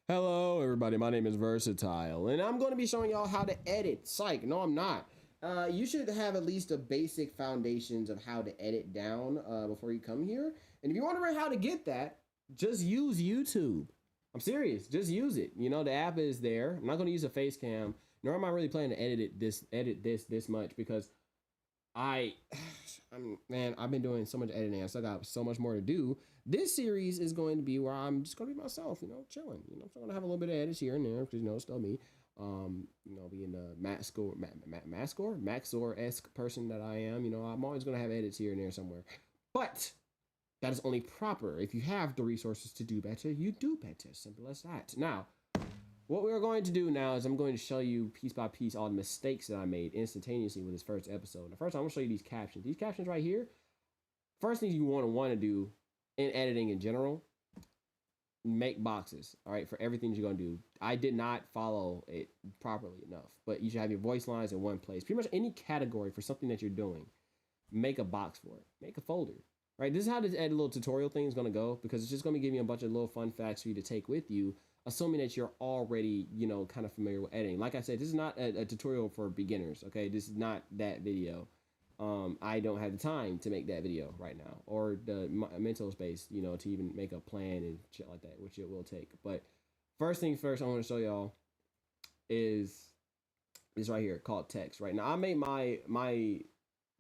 Hello, everybody. My name is Versatile, and I'm going to be showing y'all how to edit. Psych, no, I'm not. You should have at least a basic foundations of how to edit down before you come here. And if you're wondering how to get that, just use YouTube. I'm serious. Just use it. You know, the app is there. I'm not going to use a face cam, nor am I really planning to edit this much because I, man, I've been doing so much editing. I still got so much more to do. This series is going to be where I'm just going to be myself, chilling. I'm still going to have a little bit of edits here and there because, it's still me. Being the Maxor-esque person that I am, I'm always going to have edits here and there somewhere. But that is only proper. If you have the resources to do better, you do better. Simple as that. Now, what we're going to do now is I'm going to show you piece by piece all the mistakes that I made instantaneously with this first episode. The first, I'm going to show you these captions. These captions right here, first thing you want to do in editing in general, make boxes, all right, for everything you're going to do. I did not follow it properly enough, but you should have your voice lines in one place. Pretty much any category for something that you're doing, make a box for it. Make a folder, right? This is how this edit little tutorial thing is going to go because it's just going to give you a bunch of little fun facts for you to take with you, assuming that you're already, kind of familiar with editing. Like I said, this is not a tutorial for beginners, okay? This is not that video. I don't have the time to make that video right now or the mental space, to even make a plan and shit like that, which it will take. But first things first, I want to show y'all is this right here called text. Right now, I made my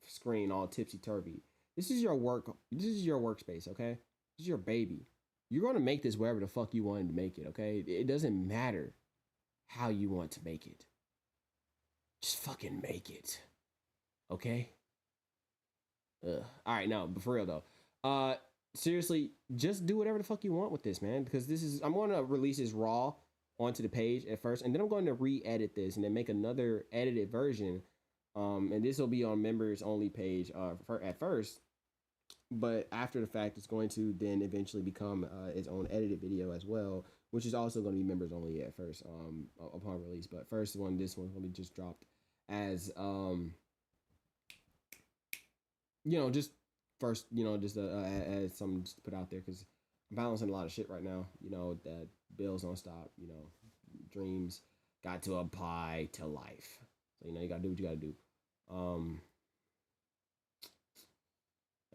screen all tipsy turvy. This is your workspace, okay? This is your baby. You're going to make this wherever the fuck you wanted to make it, okay? It doesn't matter how you want to make it. Just fucking make it, okay? All right, now, but for real though, seriously, just do whatever the fuck you want with this, man. Because I'm going to release this raw onto the page at first, and then I'm going to re-edit this and then make another edited version. And this will be on members only page at first, but after the fact, it's going to then eventually become its own edited video as well, which is also going to be members only at first upon release. But this one's going to be just dropped as just first, just as something just to put out there because I'm balancing a lot of shit right now. That bills don't stop. Dreams got to apply to life. So you gotta do what you gotta do.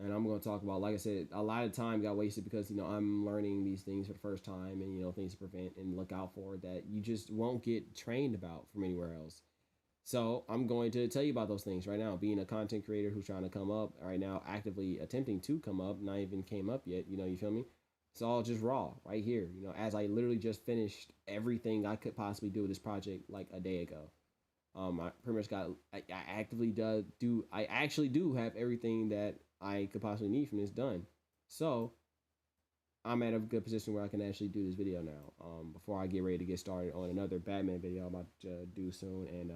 And I'm gonna talk about, like I said, a lot of time got wasted because I'm learning these things for the first time and things to prevent and look out for that you just won't get trained about from anywhere else. So I'm going to tell you about those things right now. Being a content creator who's trying to come up right now, actively attempting to come up, not even came up yet. You feel me? It's all just raw right here. As I literally just finished everything I could possibly do with this project like a day ago. I pretty much I actually do have everything that I could possibly need from this done. So I'm at a good position where I can actually do this video now. Before I get ready to get started on another Batman video I'm about to do soon, and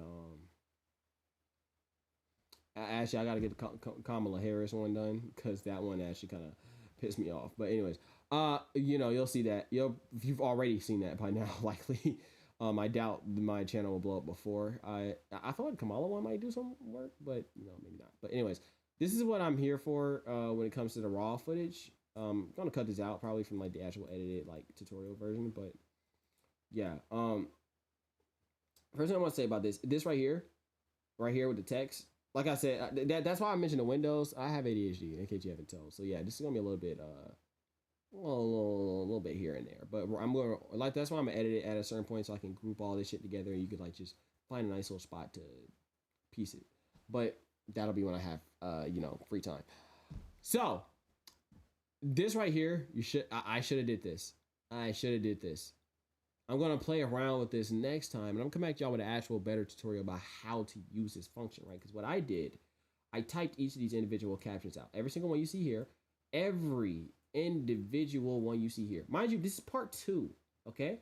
actually I gotta get the Kamala Harris one done because that one actually kind of pissed me off. But anyways, you'll see that. You've already seen that by now, likely. I doubt my channel will blow up before. I thought the Kamala one might do some work, but maybe not. But anyways, this is what I'm here for when it comes to the raw footage. I'm gonna cut this out probably from like the actual edited like tutorial version, but yeah. First thing I want to say about this right here with the text. Like I said, that's why I mentioned the windows. I have ADHD in case you haven't told. So yeah, this is gonna be a little bit a little bit here and there, but I'm gonna that's why I'm gonna edit it at a certain point so I can group all this shit together and you could like just find a nice little spot to piece it. But that'll be when I have free time. So this right here, I should have did this. I'm gonna play around with this next time, and I'm coming back to y'all with an actual better tutorial about how to use this function, right? Because what I did, I typed each of these individual captions out. Every single one you see here, every individual one you see here. Mind you, this is part 2, okay?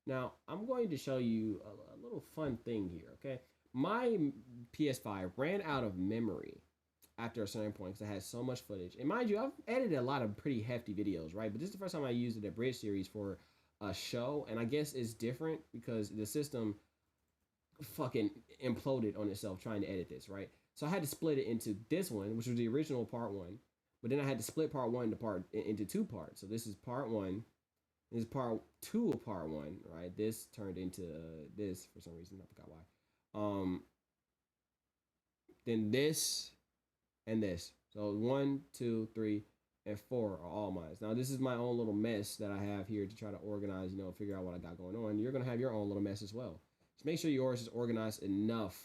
Now, I'm going to show you a little fun thing here, okay? My PS5 ran out of memory after a certain point because I had so much footage. And mind you, I've edited a lot of pretty hefty videos, right? But this is the first time I used it at Bridge Series for a show. And I guess it's different because the system fucking imploded on itself trying to edit this, right? So I had to split it into this one, which was the original part 1. But then I had to split part 1 into 2 parts. So this is part 1. This is part two of part one, right? This turned into this for some reason. I forgot why. Then this and this. So one, two, three, and four are all mine. Now this is my own little mess that I have here to try to organize, figure out what I got going on. You're gonna have your own little mess as well. Just make sure yours is organized enough.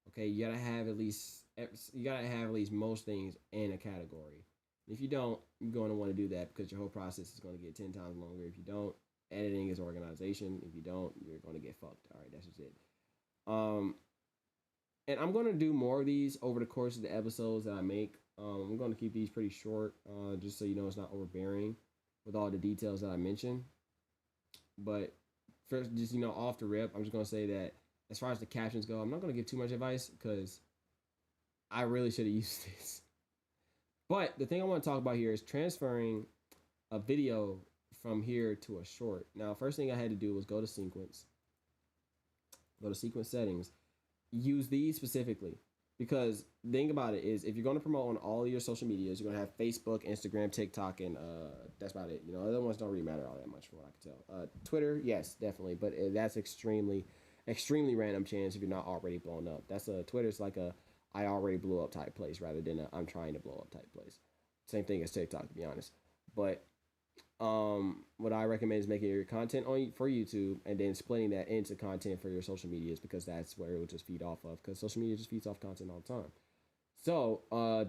Okay, you gotta have at least most things in a category. If you don't, you're going to want to do that because your whole process is going to get 10 times longer. If you don't, editing is organization. If you don't, you're going to get fucked. All right, that's just it. Um, and I'm going to do more of these over the course of the episodes that I make. I'm going to keep these pretty short, just so you know it's not overbearing with all the details that I mentioned. But first, just off the rip, I'm just going to say that as far as the captions go, I'm not going to give too much advice because I really should have used this. But the thing I want to talk about here is transferring a video from here to a short. Now, first thing I had to do was go to sequence settings, use these specifically. Because the thing about it is, if you're going to promote on all of your social medias, you're going to have Facebook, Instagram, TikTok, and that's about it. Other ones don't really matter all that much from what I can tell. Twitter, yes, definitely, but that's extremely random chance if you're not already blown up. Twitter's like a I already blew up type place rather than I'm trying to blow up type place. Same thing as TikTok, to be honest. But what I recommend is making your content for YouTube and then splitting that into content for your social medias because that's where it will just feed off of. Because social media just feeds off content all the time. So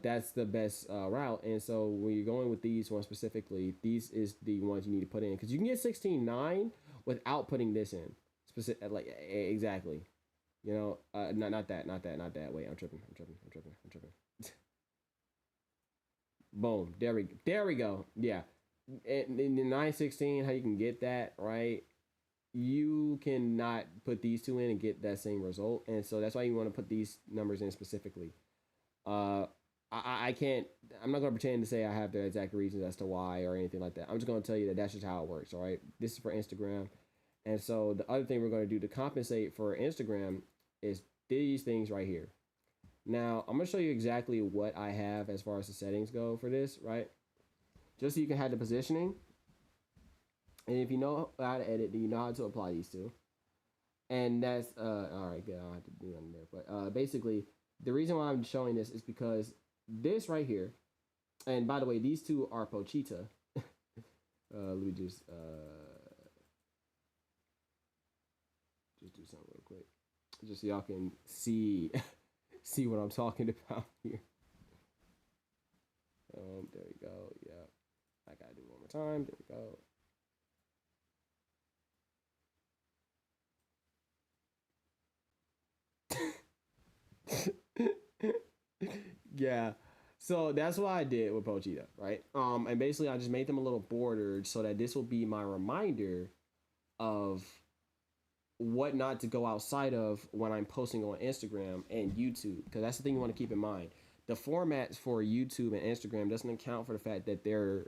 that's the best route. And so when you're going with these ones specifically, these is the ones you need to put in because you can get 16:9 without putting this in. Exactly. Not that. Wait, I'm tripping. Boom. There we go. Yeah. In the 916, how you can get that, right? You cannot put these two in and get that same result. And so that's why you want to put these numbers in specifically. I can't, I'm not going to pretend to say I have the exact reasons as to why or anything like that. I'm just going to tell you that that's just how it works, all right? This is for Instagram. And so the other thing we're going to do to compensate for Instagram is these things right here. Now, I'm going to show you exactly what I have as far as the settings go for this, right? Just so you can have the positioning. And if you know how to edit, then you know how to apply these two. And that's, all right, good. I don't have to do nothing there. But basically, the reason why I'm showing this is because this right here, and by the way, these two are Pochita. Let me just do something real quick. Just so y'all can see what I'm talking about here. There we go. Yeah. I gotta do it one more time. There we go. Yeah. So that's what I did with Pochita, right? And basically I just made them a little bordered so that this will be my reminder of what not to go outside of when I'm posting on Instagram and YouTube, because that's the thing you want to keep in mind. The formats for YouTube and Instagram doesn't account for the fact that they're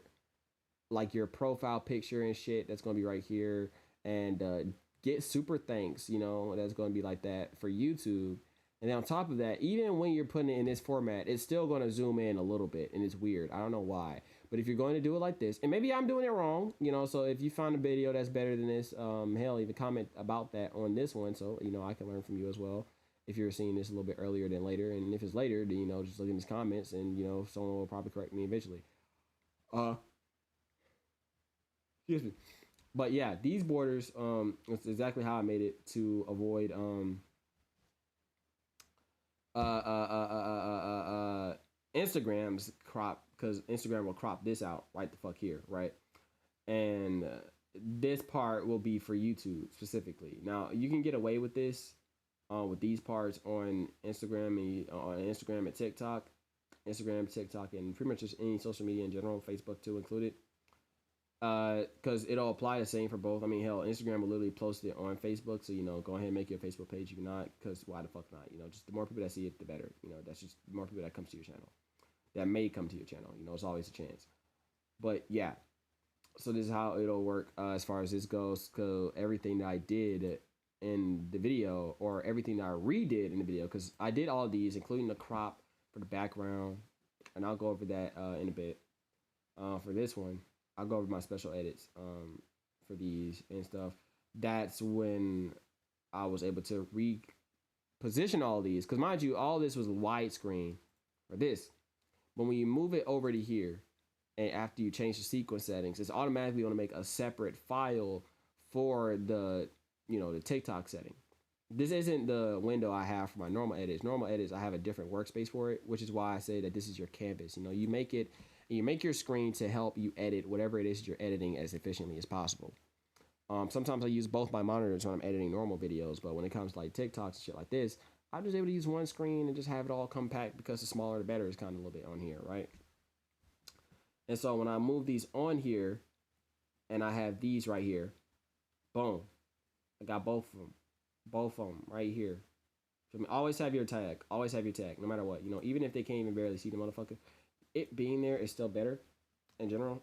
like your profile picture and shit that's going to be right here, and get super thanks, that's going to be like that for YouTube. And then on top of that, even when you're putting it in this format, it's still going to zoom in a little bit, and it's weird. I don't know why. But if you're going to do it like this, and maybe I'm doing it wrong, so if you find a video that's better than this, hell, even comment about that on this one, so, I can learn from you as well. If you're seeing this a little bit earlier than later, and if it's later, then, just look in these comments, and, someone will probably correct me eventually. Excuse me. But yeah, these borders, it's exactly how I made it to avoid, Instagram's crop, because Instagram will crop this out right the fuck here, right? And this part will be for YouTube specifically. Now you can get away with this, with these parts on Instagram and TikTok, and pretty much just any social media in general, Facebook too included. Because it'll apply the same for both. I mean, hell, Instagram will literally post it on Facebook, so go ahead and make your Facebook page. You cannot, because why the fuck not? Just the more people that see it, the better. That's just the more people that comes to your channel, that may come to your channel. It's always a chance. But yeah, so this is how it'll work as far as this goes. Cause everything that I did in the video, or everything that I redid in the video, because I did all of these, including the crop for the background, and I'll go over that in a bit. For this one, I'll go over my special edits. for these and stuff, that's when I was able to reposition all these. Because mind you, all this was widescreen for this. But when you move it over to here, and after you change the sequence settings, it's automatically going to make a separate file for the, you know, the TikTok setting. This isn't the window I have for my normal edits. Normal edits, I have a different workspace for it, which is why I say that this is your canvas. You know, you make your screen to help you edit whatever it is you're editing as efficiently as possible. Sometimes I use both my monitors when I'm editing normal videos, but when it comes to like TikToks and shit like this, I'm just able to use one screen and just have it all compact, because the smaller the better is kind of a little bit on here, right? And so when I move these on here and I have these right here, boom, I got both of them right here. Always have your tag, no matter what. You know, even if they can't even barely see the motherfucker, it being there is still better in general,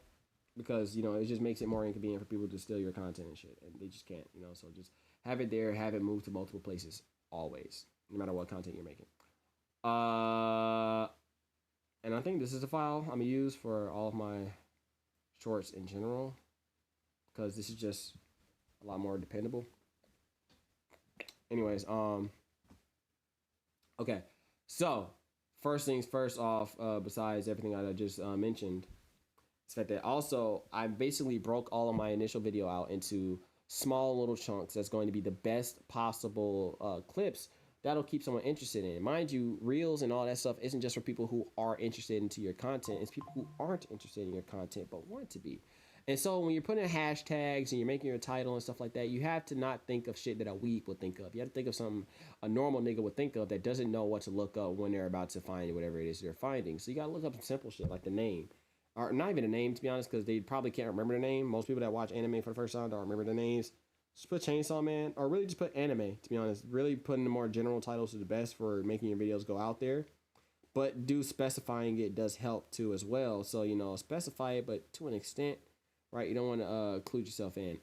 because, you know, it just makes it more inconvenient for people to steal your content and shit, and they just can't, you know. So just have it there, have it move to multiple places always, no matter what content you're making. And I think this is the file I'm gonna use for all of my shorts in general, because this is just a lot more dependable. Anyways, okay, so first things first off, besides everything I just mentioned, it's the fact that also I basically broke all of my initial video out into small little chunks that's going to be the best possible clips that'll keep someone interested in it. Mind you, reels and all that stuff isn't just for people who are interested into your content. It's people who aren't interested in your content but want to be. And so when you're putting in hashtags and you're making your title and stuff like that, you have to not think of shit that a weeb would think of. You have to think of something a normal nigga would think of that doesn't know what to look up when they're about to find whatever it is they're finding. So you gotta look up some simple shit like the name. Or not even a name, to be honest, because they probably can't remember the name. Most people that watch anime for the first time don't remember the names. Just put Chainsaw Man, or really just put anime, to be honest. Really putting the more general titles are the best for making your videos go out there. But specifying it does help too as well. So, you know, specify it, but to an extent, right? You don't want to include yourself in.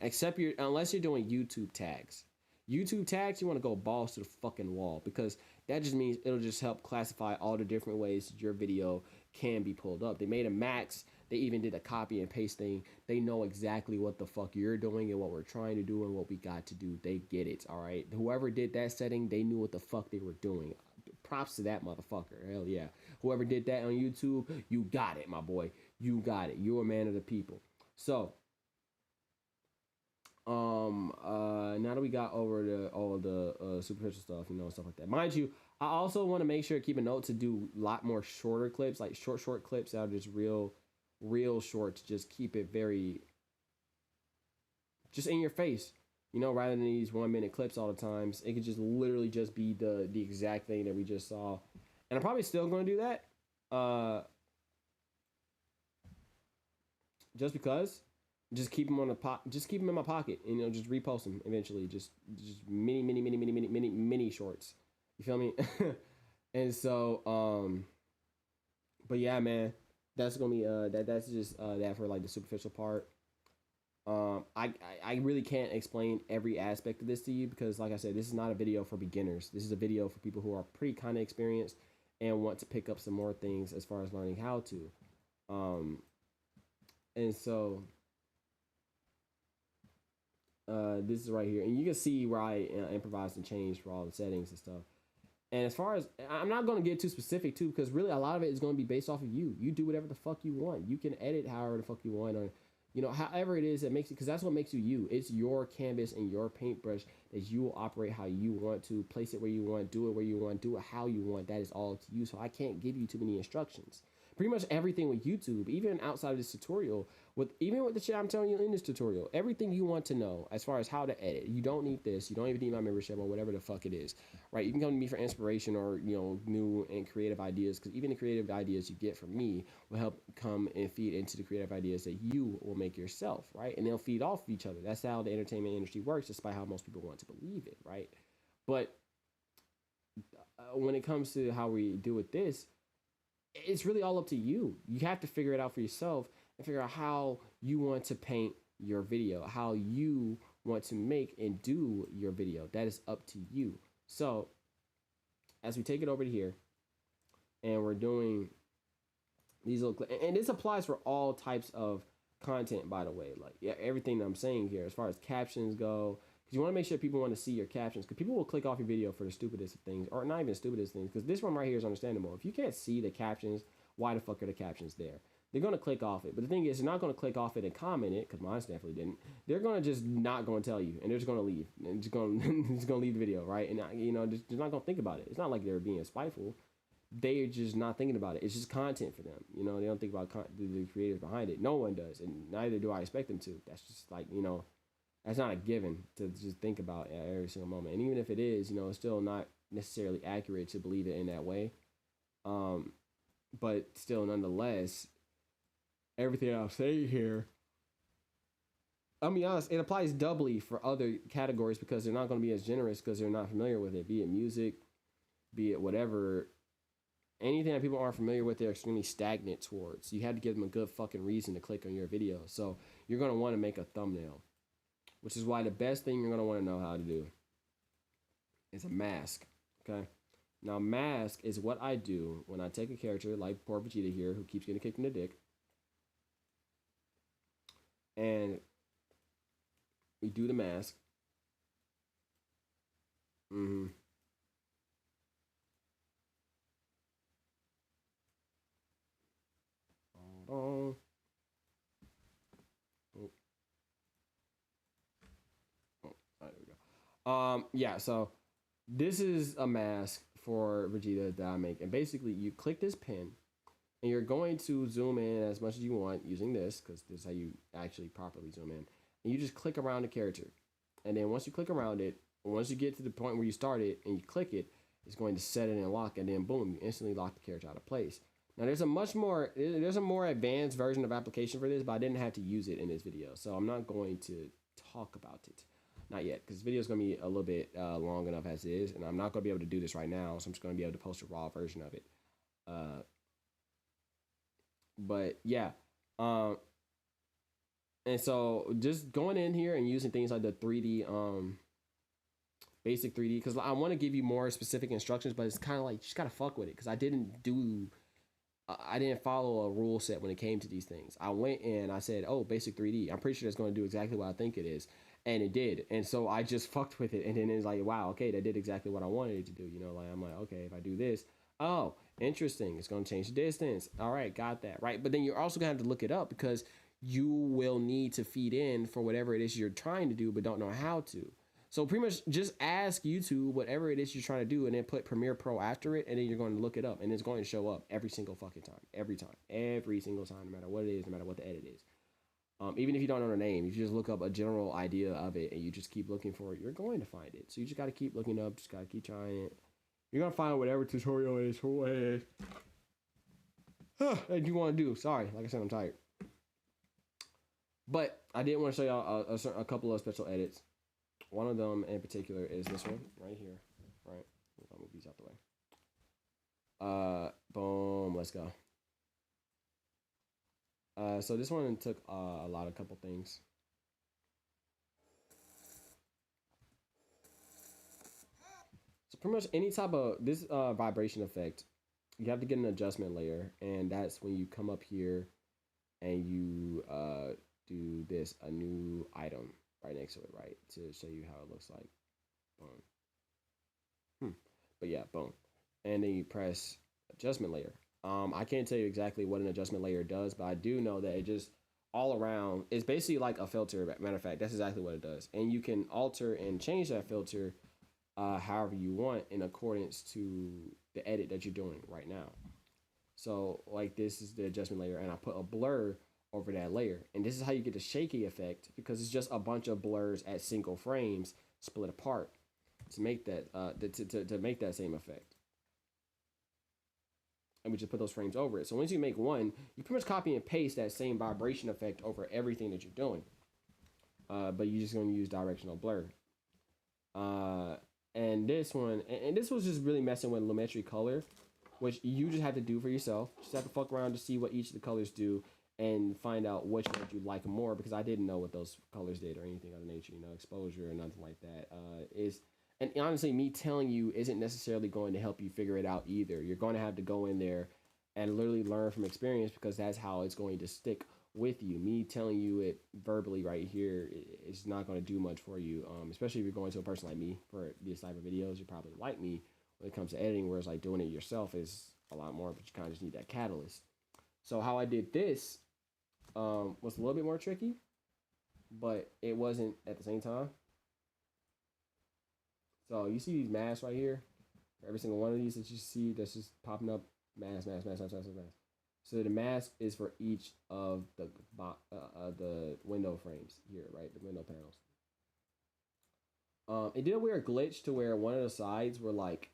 Unless you're doing YouTube tags. YouTube tags, you want to go balls to the fucking wall, because that just means it'll just help classify all the different ways your video can be pulled up. They made a max. They even did a copy and paste thing. They know exactly what the fuck you're doing and what we're trying to do and what we got to do. They get it, all right? Whoever did that setting, they knew what the fuck they were doing. Props to that motherfucker. Hell yeah. Whoever did that on YouTube, you got it, my boy. You got it. You're a man of the people. So, now that we got over all the superficial stuff, you know, stuff like that. Mind you, I also want to make sure to keep a note to do a lot more shorter clips, like short clips that are just real short, to just keep it very just in your face, you know, rather than these 1 minute clips all the times. It could just literally just be the exact thing that we just saw. And I'm probably still going to do that. Just because. Just keep them just keep them in my pocket, and, you know, just repost them eventually. Just mini shorts. You feel me? And so, but yeah, man, that's gonna be that's just that for like the superficial part. I really can't explain every aspect of this to you, because like I said, this is not a video for beginners. This is a video for people who are pretty kind of experienced and want to pick up some more things as far as learning how to. And so this is right here, and you can see where I improvised and changed for all the settings and stuff. And as far as, I'm not going to get too specific too, because really a lot of it is going to be based off of you. You do whatever the fuck you want. You can edit however the fuck you want, or, you know, however it is that makes it, because that's what makes you you. It's your canvas and your paintbrush that you will operate how you want to, place it where you want, do it where you want, do it how you want. That is all to you. So I can't give you too many instructions. Pretty much everything with YouTube, even outside of this tutorial, even with the shit I'm telling you in this tutorial, everything you want to know as far as how to edit. You don't need this. You don't even need my membership or whatever the fuck it is, right? You can come to me for inspiration or, you know, new and creative ideas, because even the creative ideas you get from me will help come and feed into the creative ideas that you will make yourself, right? And they'll feed off of each other. That's how the entertainment industry works, despite how most people want to believe it, right? But when it comes to how we do with this, it's really all up to you. You have to figure it out for yourself and figure out how you want to paint your video, how you want to make and do your video. That is up to you. So as we take it over to here and we're doing these little, and this applies for all types of content, by the way. Like, yeah, everything I'm saying here, as far as captions go, because you want to make sure people want to see your captions, because people will click off your video for the stupidest of things, or not even stupidest things, because this one right here is understandable. If you can't see the captions, why the fuck are the captions there? They're going to click off it. But the thing is, they're not going to click off it and comment it, because mine definitely didn't. They're going to just not going to tell you, and they're just going to leave. And just going to leave the video, right? And, you know, they're not going to think about it. It's not like they're being spiteful. They're just not thinking about it. It's just content for them. You know, they don't think about the creators behind it. No one does, and neither do I expect them to. That's just like, you know, that's not a given to just think about at every single moment. And even if it is, you know, it's still not necessarily accurate to believe it in that way. But still, nonetheless, everything I'm saying here, I'll be honest, it applies doubly for other categories because they're not going to be as generous because they're not familiar with it, be it music, be it whatever. Anything that people aren't familiar with, they're extremely stagnant towards. You have to give them a good fucking reason to click on your video. So you're going to want to make a thumbnail, which is why the best thing you're going to want to know how to do is a mask, okay? Now, mask is what I do when I take a character like poor Vegeta here, who keeps getting kicked in the dick, and we do the mask. Oh. There we go. Yeah, so this is a mask for Vegeta that I make. And basically, you click this pin, and you're going to zoom in as much as you want using this, because this is how you actually properly zoom in. And you just click around the character. And then once you click around it, once you get to the point where you start it and you click it, it's going to set it and lock, and then boom, you instantly lock the character out of place. Now there's a more advanced version of application for this, but I didn't have to use it in this video, so I'm not going to talk about it. Not yet, because the video is going to be a little bit long enough as it is, and I'm not going to be able to do this right now, so I'm just going to be able to post a raw version of it. But yeah, and so just going in here and using things like the 3D, basic 3D, because I want to give you more specific instructions, but it's kind of like you just got to fuck with it, because I didn't follow a rule set when it came to these things. I went and I said, oh, basic 3D. I'm pretty sure it's going to do exactly what I think it is. And it did. And so I just fucked with it. And then it's like, wow, okay, that did exactly what I wanted it to do. You know, like I'm like, okay, if I do this, oh, interesting. It's going to change the distance. All right, got that. Right. But then you're also going to have to look it up, because you will need to feed in for whatever it is you're trying to do, but don't know how to. So pretty much just ask YouTube whatever it is you're trying to do, and then put Premiere Pro after it, and then you're going to look it up, and it's going to show up every single fucking time, every single time, no matter what it is, no matter what the edit is. Even if you don't know the name, if you just look up a general idea of it and you just keep looking for it, you're going to find it. So you just got to keep looking up, just got to keep trying it. You're going to find whatever tutorial it is for what it is. That you want to do. Sorry, like I said, I'm tired. But I did want to show y'all a couple of special edits. One of them in particular is this one right here. Right, I'll move these out the way. Boom, let's go. So this one took a couple things. So pretty much any type of this vibration effect, you have to get an adjustment layer, and that's when you come up here and you do this, a new item right next to it, right, to show you how it looks like. Boom. But yeah, boom. And then you press adjustment layer. I can't tell you exactly what an adjustment layer does, but I do know that it just all around, it's basically like a filter. Matter of fact, that's exactly what it does. And you can alter and change that filter however you want in accordance to the edit that you're doing right now. So like this is the adjustment layer, and I put a blur over that layer. And this is how you get the shaky effect, because it's just a bunch of blurs at single frames split apart to make that to make that same effect. And we just put those frames over it. So once you make one, you pretty much copy and paste that same vibration effect over everything that you're doing. But you're just going to use directional blur. And this one, and this was just really messing with lumetri color, which you just have to do for yourself. Just have to fuck around to see what each of the colors do and find out which one you like more, because I didn't know what those colors did or anything of the nature, you know, exposure or nothing like that. And honestly, me telling you isn't necessarily going to help you figure it out either. You're going to have to go in there and literally learn from experience, because that's how it's going to stick with you. Me telling you it verbally right here is not going to do much for you, especially if you're going to a person like me for this type of videos. You're probably like me when it comes to editing, whereas like doing it yourself is a lot more, but you kind of just need that catalyst. So how I did this was a little bit more tricky, but it wasn't at the same time. So you see these masks right here? Every single one of these that you see that's just popping up, mask, mask, mask, mask, mask, mask. So the mask is for each of the window frames here, right? The window panels. It did a weird glitch to where one of the sides were like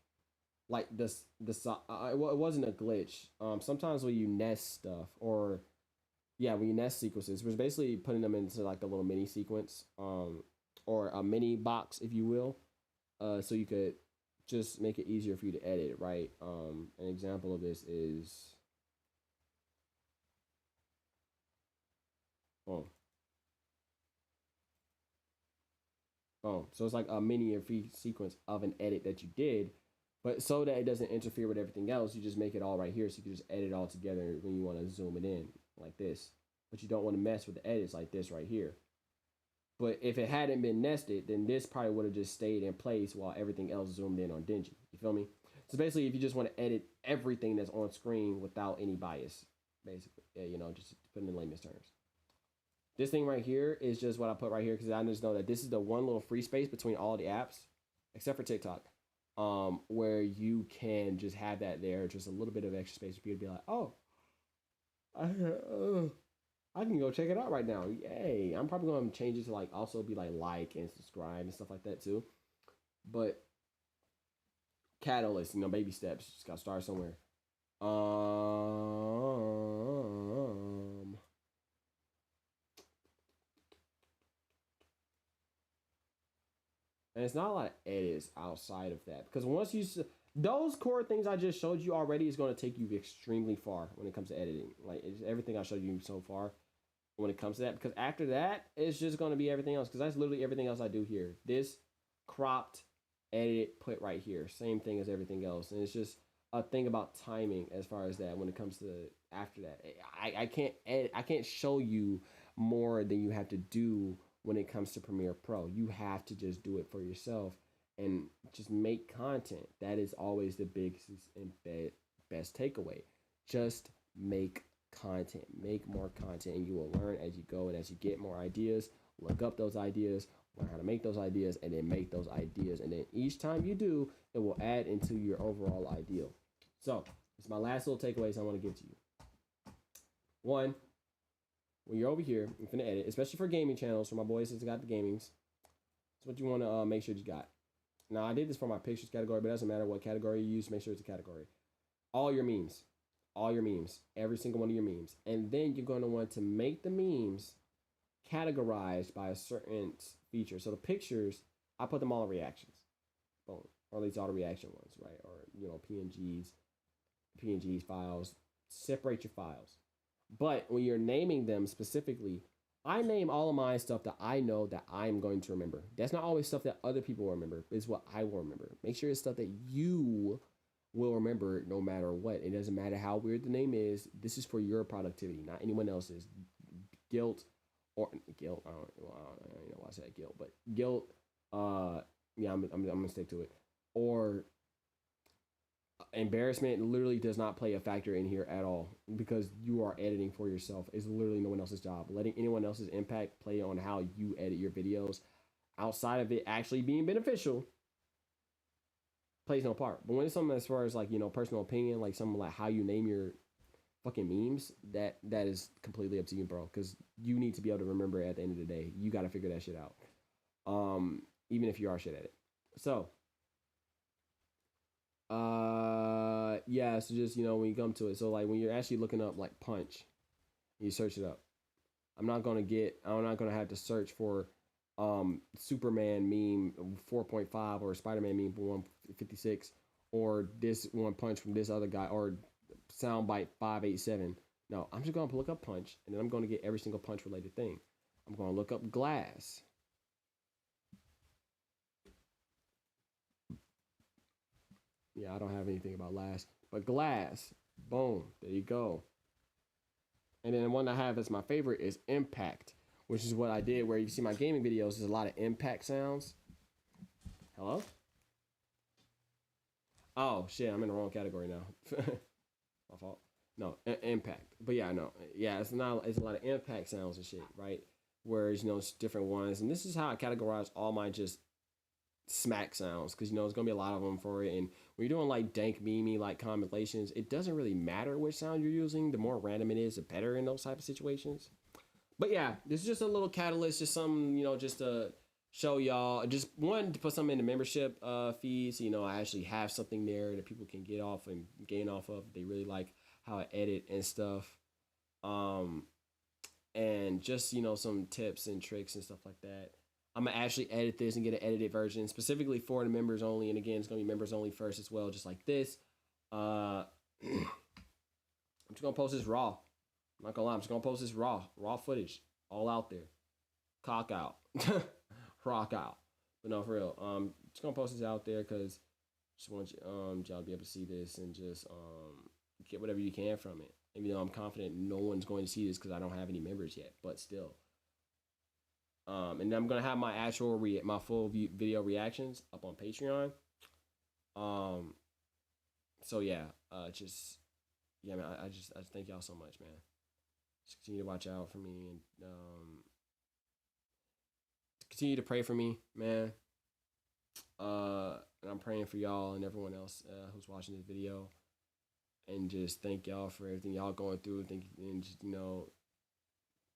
this it wasn't a glitch. Sometimes when you nest stuff, or yeah, when you nest sequences, which basically putting them into like a little mini sequence, or a mini box, if you will, so you could just make it easier for you to edit, right? An example of this is, oh, so it's like a mini sequence of an edit that you did, but so that it doesn't interfere with everything else, you just make it all right here, so you can just edit all together when you want to zoom it in like this. But you don't want to mess with the edits like this right here. But if it hadn't been nested, then this probably would have just stayed in place while everything else zoomed in on Dingy. You feel me? So basically, if you just want to edit everything that's on screen without any bias, basically, yeah, you know, just put it in layman's terms. This thing right here is just what I put right here because I just know that this is the one little free space between all the apps, except for TikTok, where you can just have that there, just a little bit of extra space for you to be like, oh, I can go check it out right now. Yay. I'm probably going to change it to like also be like and subscribe and stuff like that too. But catalyst, you know, baby steps. Just got to start somewhere. And it's not a lot of edits outside of that, because once you those core things I just showed you already is going to take you extremely far when it comes to editing. Like it's everything I showed you so far when it comes to that, because after that it's just going to be everything else, because that's literally everything else I do here. This cropped, edit, put right here, same thing as everything else. And it's just a thing about timing as far as that when it comes to after that. I can't edit, I can't show you more than you have to do when it comes to Premiere Pro. You have to just do it for yourself and just make content. That is always the biggest and best takeaway. Just make content, make more content, and you will learn as you go. And as you get more ideas, look up those ideas, learn how to make those ideas, and then make those ideas. And then each time you do, it will add into your overall ideal. So it's my last little takeaways I want to give to you. One, when you're over here, you're gonna edit, especially for gaming channels, for my boys that's got the gamings. That's what you want to make sure you got. Now, I did this for my pictures category, but it doesn't matter what category you use. Make sure it's a category. All your memes, every single one of your memes. And then you're going to want to make the memes categorized by a certain feature. So the pictures, I put them all in reactions. Boom. Or at least all the reaction ones, right? Or, you know, PNGs, files. Separate your files. But when you're naming them specifically, I name all of my stuff that I know that I'm going to remember. That's not always stuff that other people will remember. It's what I will remember. Make sure it's stuff that you will remember no matter what. It doesn't matter how weird the name is. This is for your productivity, not anyone else's. Guilt. I don't know why I said guilt, but guilt. Yeah, I'm gonna stick to it. Or embarrassment literally does not play a factor in here at all, because you are editing for yourself. It's literally no one else's job. Letting anyone else's impact play on how you edit your videos outside of it actually being beneficial plays no part. But when it's something as far as like, you know, personal opinion, like something like how you name your fucking memes, that is completely up to you, bro, because you need to be able to remember it at the end of the day. You got to figure that shit out, even if you are shit at it. So yeah, so just, you know, when you come to it, so like when you're actually looking up like punch, you search it up. I'm not gonna have to search for Superman meme 4.5 or Spider-Man meme 156 or this one punch from this other guy or soundbite 587. No, I'm just gonna look up punch, and then I'm gonna get every single punch related thing. I'm gonna look up glass. Yeah, I don't have anything about last, but glass. Boom. There you go. And then the one I have that's my favorite is impact, which is what I did where you see my gaming videos, there's a lot of impact sounds. Hello? Oh shit, I'm in the wrong category now. My fault. No, impact. But yeah, I know. Yeah, it's not. It's a lot of impact sounds and shit, right? Whereas it's different ones, and this is how I categorize all my just smack sounds, because there's gonna be a lot of them for it. And when you're doing like dank memey like compilations, it doesn't really matter which sound you're using. The more random it is, the better in those type of situations. But yeah, this is just a little catalyst, just some just to show y'all, just one to put something in the membership feed, so I actually have something there that people can get off and gain off of. They really like how I edit and stuff, and just some tips and tricks and stuff like that. I'm gonna actually edit this and get an edited version specifically for the members only, and again, it's gonna be members only first as well, just like this. I'm just gonna post this raw. I'm not gonna lie, I'm just gonna post this raw footage all out there, cock out. Rock out. But no, for real. Just gonna post this out there because just want y'all to be able to see this and just get whatever you can from it. Even though I'm confident no one's going to see this because I don't have any members yet, but still. And then I'm gonna have my actual my full video reactions up on Patreon. So yeah, man. I just thank y'all so much, man. Just continue to watch out for me and continue to pray for me, man. And I'm praying for y'all and everyone else who's watching this video. And just thank y'all for everything y'all going through. Thank you, and just,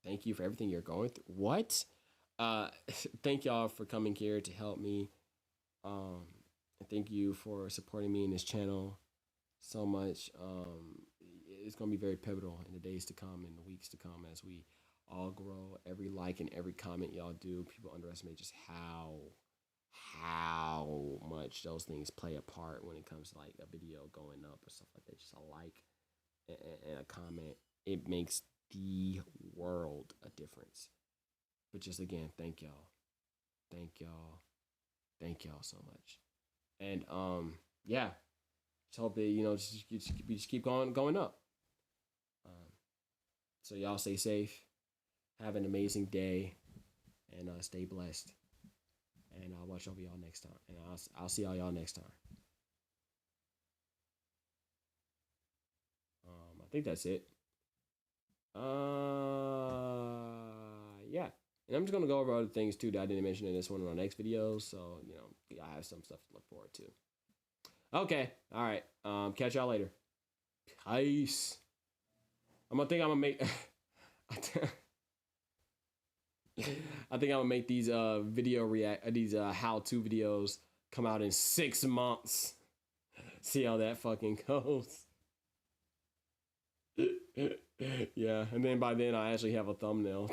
thank you for everything you're going through. What? Thank y'all for coming here to help me. And thank you for supporting me in this channel so much. It's gonna be very pivotal in the days to come and the weeks to come as we all grow. Every like and every comment y'all do, people underestimate just how much those things play a part when it comes to like a video going up or stuff like that. Just a like and a comment, it makes the world a difference. But just again, thank y'all so much. And yeah, just hope that just keep going up. So y'all stay safe. Have an amazing day, and stay blessed. And I'll watch over y'all next time. And I'll see y'all next time. I think that's it. Yeah. And I'm just gonna go over other things too that I didn't mention in this one in our next video. So I have some stuff to look forward to. Okay. All right. Catch y'all later. Peace. I'm gonna make. I think I'm gonna make these these how-to videos come out in 6 months. See how that fucking goes. Yeah, and then by then I actually have a thumbnail.